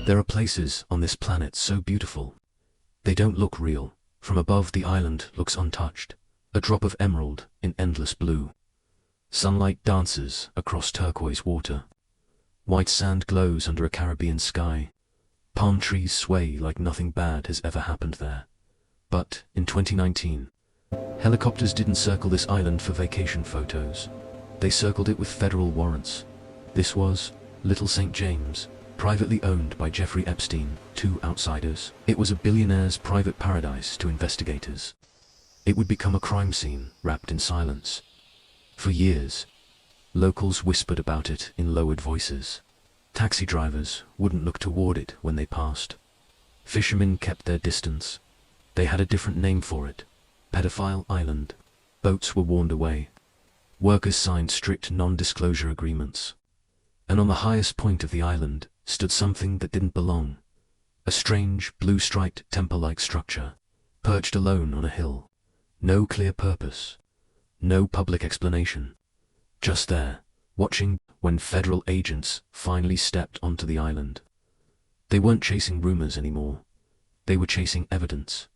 There are places on this planet so beautiful. They don't look real. From above, the island looks untouched, a drop of emerald in endless blue. Sunlight dances across turquoise water. White sand glows under a Caribbean sky. Palm trees sway like nothing bad has ever happened there. But, in 2019, helicopters didn't circle this island for vacation photos. They circled it with federal warrants. This was Little St. James, privately owned by Jeffrey Epstein, two outsiders. It was a billionaire's private paradise to investigators. It would become a crime scene wrapped in silence. For years, locals whispered about it in lowered voices. Taxi drivers wouldn't look toward it when they passed. Fishermen kept their distance. They had a different name for it: Pedophile Island. Boats were warned away. Workers signed strict non-disclosure agreements. And on the highest point of the island stood something that didn't belong. A strange, blue-striped temple-like structure, perched alone on a hill. No clear purpose. No public explanation. Just there, watching when federal agents finally stepped onto the island. They weren't chasing rumors anymore. They were chasing evidence.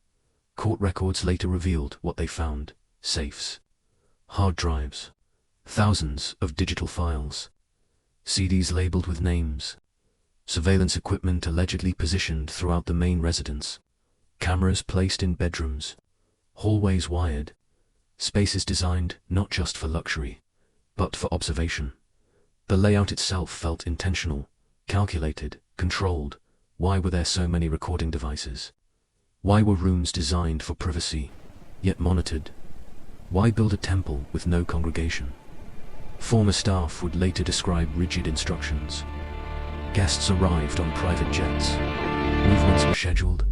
Court records later revealed what they found: safes, hard drives, thousands of digital files, CDs labeled with names, surveillance equipment allegedly positioned throughout the main residence, cameras placed in bedrooms, hallways wired, spaces designed not just for luxury, but for observation. The layout itself felt intentional, calculated, controlled. Why were there so many recording devices? Why were rooms designed for privacy, yet monitored? Why build a temple with no congregation? Former staff would later describe rigid instructions. Guests arrived on private jets. Movements were scheduled.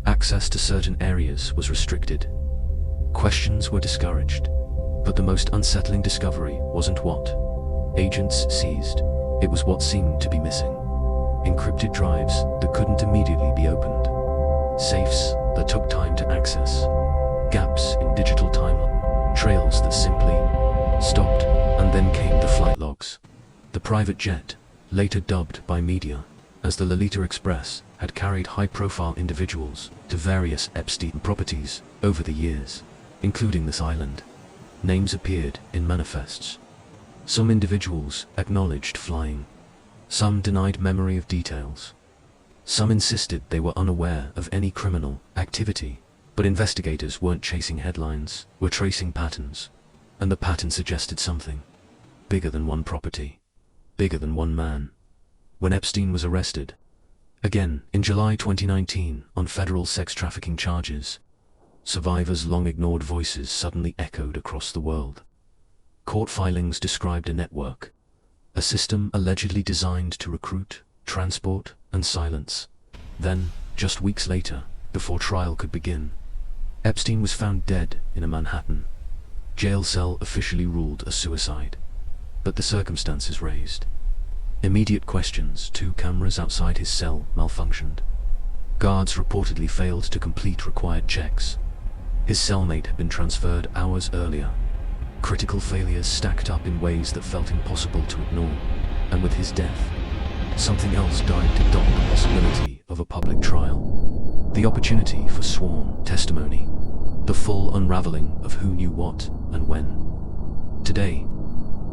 Access to certain areas was restricted. Questions were discouraged. But the most unsettling discovery wasn't what agents seized. It was what seemed to be missing. Encrypted drives that couldn't immediately be opened. Safes that took time to access. Gaps in digital timeline. Trails that simply stopped. And then came the flight logs. The private jet, later dubbed by media as the Lolita Express, had carried high-profile individuals to various Epstein properties over the years, including this island. Names appeared in manifests. Some individuals acknowledged flying. Some denied memory of details. Some insisted they were unaware of any criminal activity. But investigators weren't chasing headlines, were tracing patterns. And the pattern suggested something bigger than one property, bigger than one man. When Epstein was arrested, again in July 2019 on federal sex trafficking charges, survivors' long-ignored voices suddenly echoed across the world. Court filings described a network, a system allegedly designed to recruit, transport, and silence. Then, just weeks later, before trial could begin, Epstein was found dead in a Manhattan jail cell, officially ruled a suicide. But the circumstances raised immediate questions. 2 cameras outside his cell malfunctioned. Guards reportedly failed to complete required checks. His cellmate had been transferred hours earlier. Critical failures stacked up in ways that felt impossible to ignore. And with his death, something else died to dot the possibility of a public trial. The opportunity for sworn testimony. The full unraveling of who knew what and when. Today,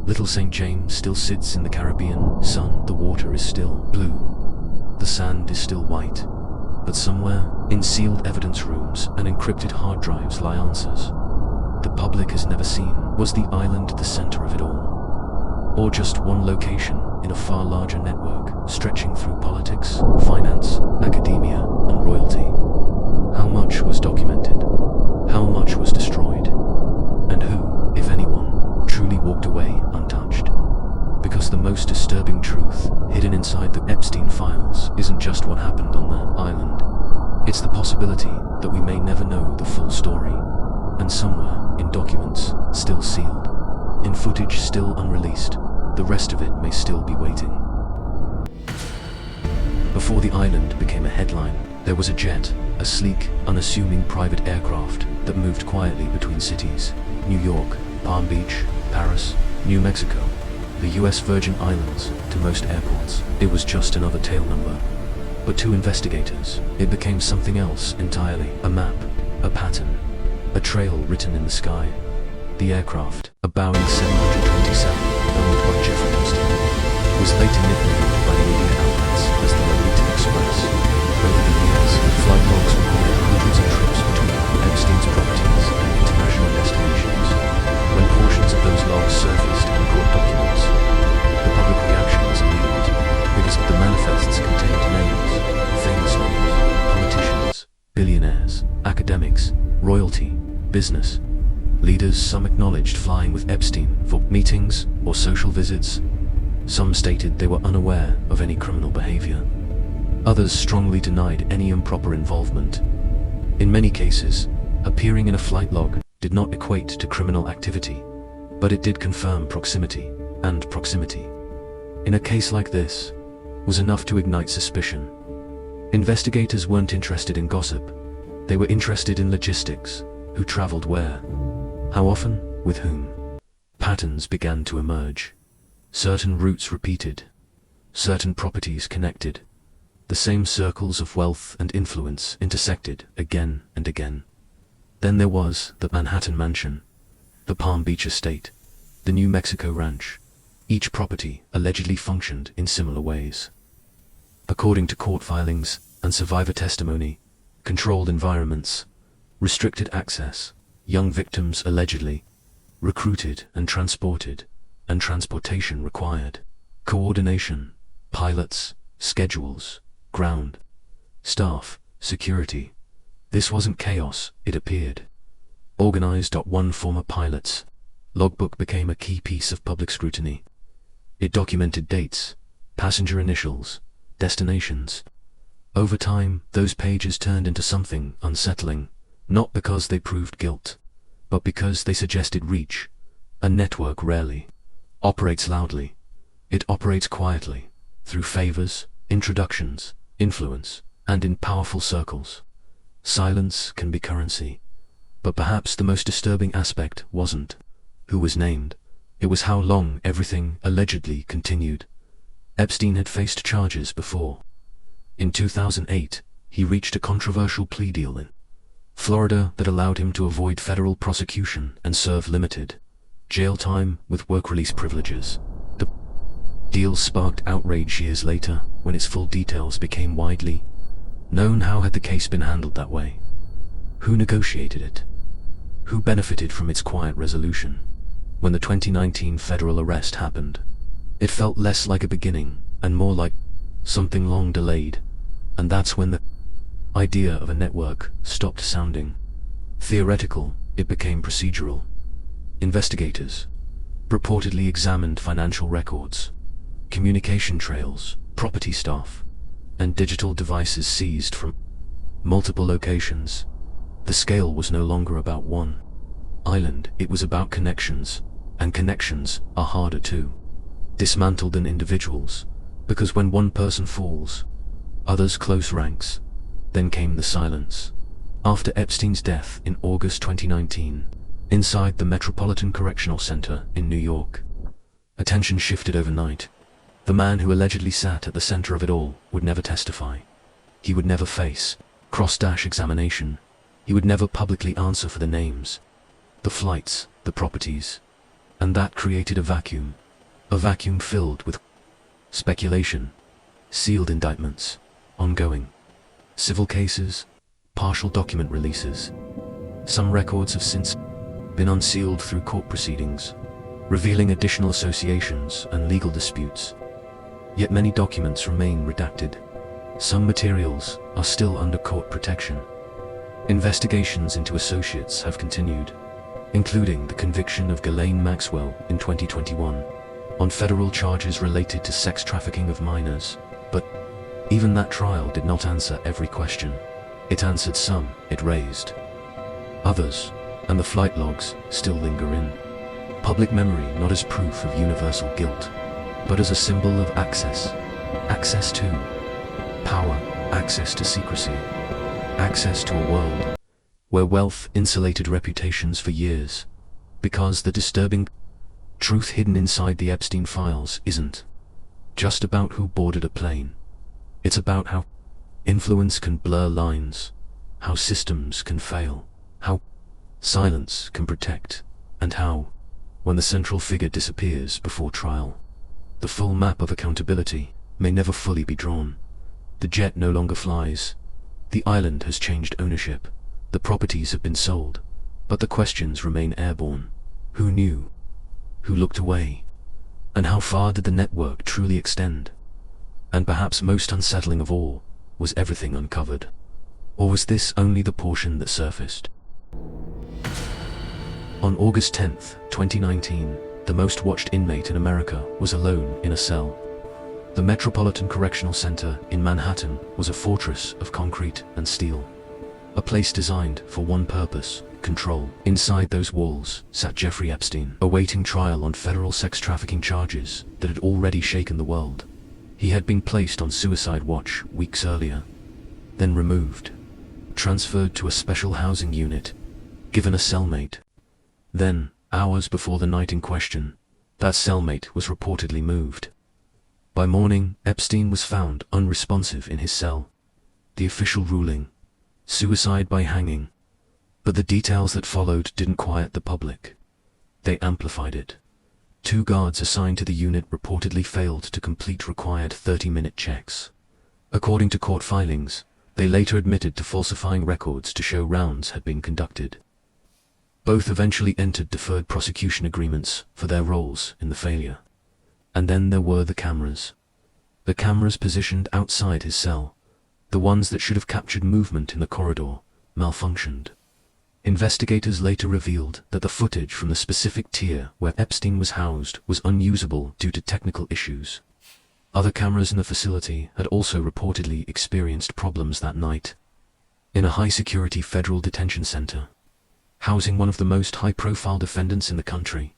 Little St. James still sits in the Caribbean sun. The water is still blue. The sand is still white. But somewhere, in sealed evidence rooms and encrypted hard drives, lie answers the public has never seen. Was the island the center of it all? Or just one location in a far larger network, stretching through politics, finance, academia, and royalty? How much was documented? How much was destroyed? And who, if anyone, truly walked away untouched? Because the most disturbing truth hidden inside the Epstein files isn't just what happened on that island. It's the possibility that we may never know the full story. And somewhere, in documents still sealed, in footage still unreleased, the rest of it may still be waiting. Before the island became a headline, there was a jet, a sleek, unassuming private aircraft that moved quietly between cities: New York, Palm Beach, Paris, New Mexico, the US Virgin Islands. To most airports, it was just another tail number. But to investigators, it became something else entirely. A map, a pattern, a trail written in the sky. The aircraft, a Boeing 727, owned by Jeffrey Epstein, was later nicknamed by media outlets as the Lolita Express. Over the years, flight logs recorded hundreds of trips between Epstein's properties and international destinations. When portions of those logs surfaced in court documents, the public reaction was immediate, because the manifests contained names, famous names, politicians, billionaires, academics, royalty, business leaders. Some acknowledged flying with Epstein for meetings or social visits. Some stated they were unaware of any criminal behavior. Others strongly denied any improper involvement. In many cases, appearing in a flight log did not equate to criminal activity, but it did confirm proximity, and proximity, in a case like this, was enough to ignite suspicion. Investigators weren't interested in gossip. They were interested in logistics. Who traveled where? How often? With whom? Patterns began to emerge. Certain routes repeated. Certain properties connected. The same circles of wealth and influence intersected again and again. Then there was the Manhattan Mansion, the Palm Beach Estate, the New Mexico Ranch. Each property allegedly functioned in similar ways. According to court filings and survivor testimony, controlled environments, restricted access, young victims allegedly recruited and transported, and transportation required, coordination, pilots, schedules, ground, staff, security. This wasn't chaos, it appeared organized. One former pilot's logbook became a key piece of public scrutiny. It documented dates, passenger initials, destinations. Over time, those pages turned into something unsettling, not because they proved guilt, but because they suggested reach. A network rarely operates loudly. It operates quietly, through favors, introductions, influence, and in powerful circles. Silence can be currency. But perhaps the most disturbing aspect wasn't who was named. It was how long everything allegedly continued. Epstein had faced charges before. In 2008, he reached a controversial plea deal in Florida that allowed him to avoid federal prosecution and serve limited jail time with work release privileges. The deal sparked outrage years later when its full details became widely known. How had the case been handled that way? Who negotiated it? Who benefited from its quiet resolution? When the 2019 federal arrest happened, it felt less like a beginning and more like something long delayed. And that's when the idea of a network stopped sounding theoretical. It became procedural. Investigators reportedly examined financial records, communication trails, property staff, and digital devices seized from multiple locations. The scale was no longer about one island, it was about connections, and connections are harder to dismantle than individuals, because when one person falls, others close ranks. Then came the silence. After Epstein's death in August 2019, inside the Metropolitan Correctional Center in New York, attention shifted overnight. The man who allegedly sat at the center of it all would never testify. He would never face cross-examination. He would never publicly answer for the names, the flights, the properties. And that created a vacuum filled with speculation, sealed indictments, ongoing civil cases, partial document releases. Some records have since been unsealed through court proceedings, revealing additional associations and legal disputes. Yet many documents remain redacted. Some materials are still under court protection. Investigations into associates have continued, including the conviction of Ghislaine Maxwell in 2021 on federal charges related to sex trafficking of minors. But even that trial did not answer every question. It answered some it raised. Others, and the flight logs, still linger in public memory, not as proof of universal guilt, but as a symbol of access. Access to power, access to secrecy, access to a world where wealth insulated reputations for years. Because the disturbing truth hidden inside the Epstein files isn't just about who boarded a plane. It's about how influence can blur lines, how systems can fail, how silence can protect, and how, when the central figure disappears before trial, the full map of accountability may never fully be drawn. The jet no longer flies. The island has changed ownership. The properties have been sold. But the questions remain airborne. Who knew? Who looked away? And how far did the network truly extend? And perhaps most unsettling of all, was everything uncovered? Or was this only the portion that surfaced? On August 10th, 2019, the most watched inmate in America was alone in a cell. The Metropolitan Correctional Center in Manhattan was a fortress of concrete and steel. A place designed for one purpose: control. Inside those walls sat Jeffrey Epstein, awaiting trial on federal sex trafficking charges that had already shaken the world. He had been placed on suicide watch weeks earlier, then removed, transferred to a special housing unit, given a cellmate. Then, hours before the night in question, that cellmate was reportedly moved. By morning, Epstein was found unresponsive in his cell. The official ruling: suicide by hanging. But the details that followed didn't quiet the public. They amplified it. 2 guards assigned to the unit reportedly failed to complete required 30-minute checks. According to court filings, they later admitted to falsifying records to show rounds had been conducted. Both eventually entered deferred prosecution agreements for their roles in the failure. And then there were the cameras. The cameras positioned outside his cell, the ones that should have captured movement in the corridor, malfunctioned. Investigators later revealed that the footage from the specific tier where Epstein was housed was unusable due to technical issues. Other cameras in the facility had also reportedly experienced problems that night. In a high-security federal detention center, housing one of the most high-profile defendants in the country,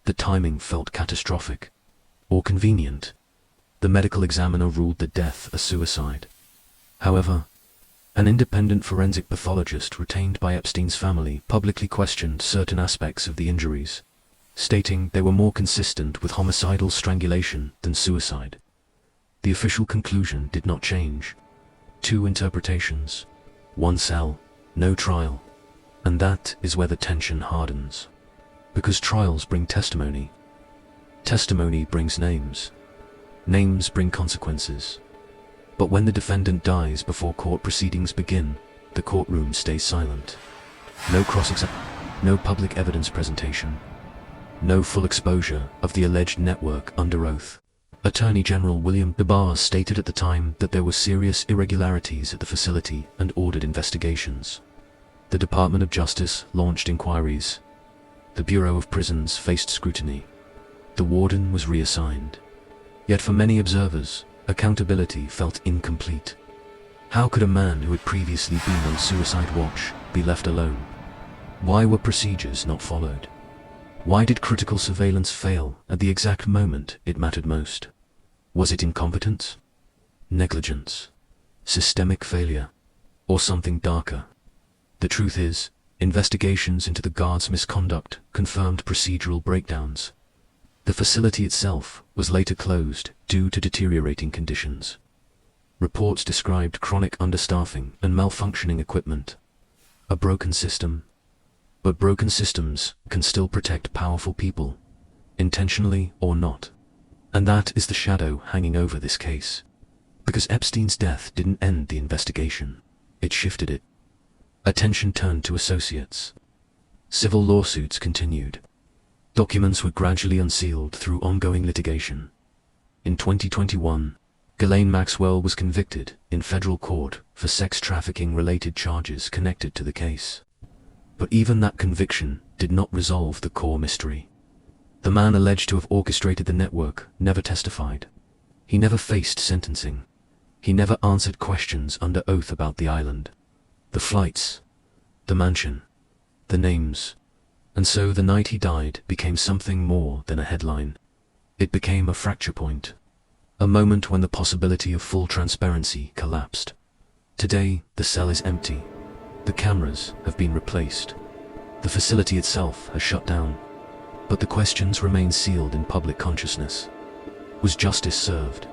the timing felt catastrophic. Or convenient. The medical examiner ruled the death a suicide. However, an independent forensic pathologist retained by Epstein's family publicly questioned certain aspects of the injuries, stating they were more consistent with homicidal strangulation than suicide. The official conclusion did not change. 2 interpretations, 1 cell, no trial. And that is where the tension hardens. Because trials bring testimony. Testimony brings names. Names bring consequences. But when the defendant dies before court proceedings begin, the courtroom stays silent. No cross-examination, no public evidence presentation, no full exposure of the alleged network under oath. Attorney General William Barr stated at the time that there were serious irregularities at the facility and ordered investigations. The Department of Justice launched inquiries. The Bureau of Prisons faced scrutiny. The warden was reassigned. Yet for many observers, accountability felt incomplete. How could a man who had previously been on suicide watch be left alone? Why were procedures not followed? Why did critical surveillance fail at the exact moment it mattered most? Was it incompetence? Negligence? Systemic failure? Or something darker? The truth is, investigations into the guards' misconduct confirmed procedural breakdowns. The facility itself was later closed due to deteriorating conditions. Reports described chronic understaffing and malfunctioning equipment. A broken system. But broken systems can still protect powerful people, intentionally or not. And that is the shadow hanging over this case. Because Epstein's death didn't end the investigation, it shifted it. Attention turned to associates. Civil lawsuits continued. Documents were gradually unsealed through ongoing litigation. In 2021, Ghislaine Maxwell was convicted in federal court for sex trafficking-related charges connected to the case. But even that conviction did not resolve the core mystery. The man alleged to have orchestrated the network never testified. He never faced sentencing. He never answered questions under oath about the island, the flights, the mansion, the names. And so the night he died became something more than a headline. It became a fracture point. A moment when the possibility of full transparency collapsed. Today, the cell is empty. The cameras have been replaced. The facility itself has shut down. But the questions remain sealed in public consciousness. Was justice served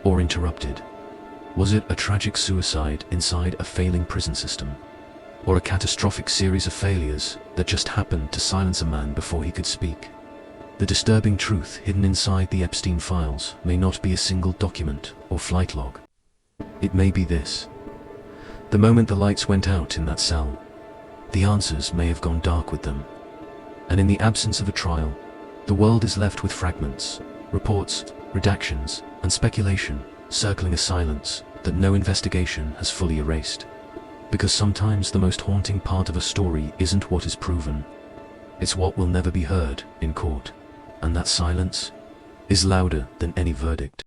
or interrupted? Was it a tragic suicide inside a failing prison system? Or a catastrophic series of failures that just happened to silence a man before he could speak? The disturbing truth hidden inside the Epstein files may not be a single document or flight log. It may be this. The moment the lights went out in that cell, the answers may have gone dark with them. And in the absence of a trial, the world is left with fragments, reports, redactions, and speculation circling a silence that no investigation has fully erased. Because sometimes the most haunting part of a story isn't what is proven, it's what will never be heard in court. And that silence is louder than any verdict.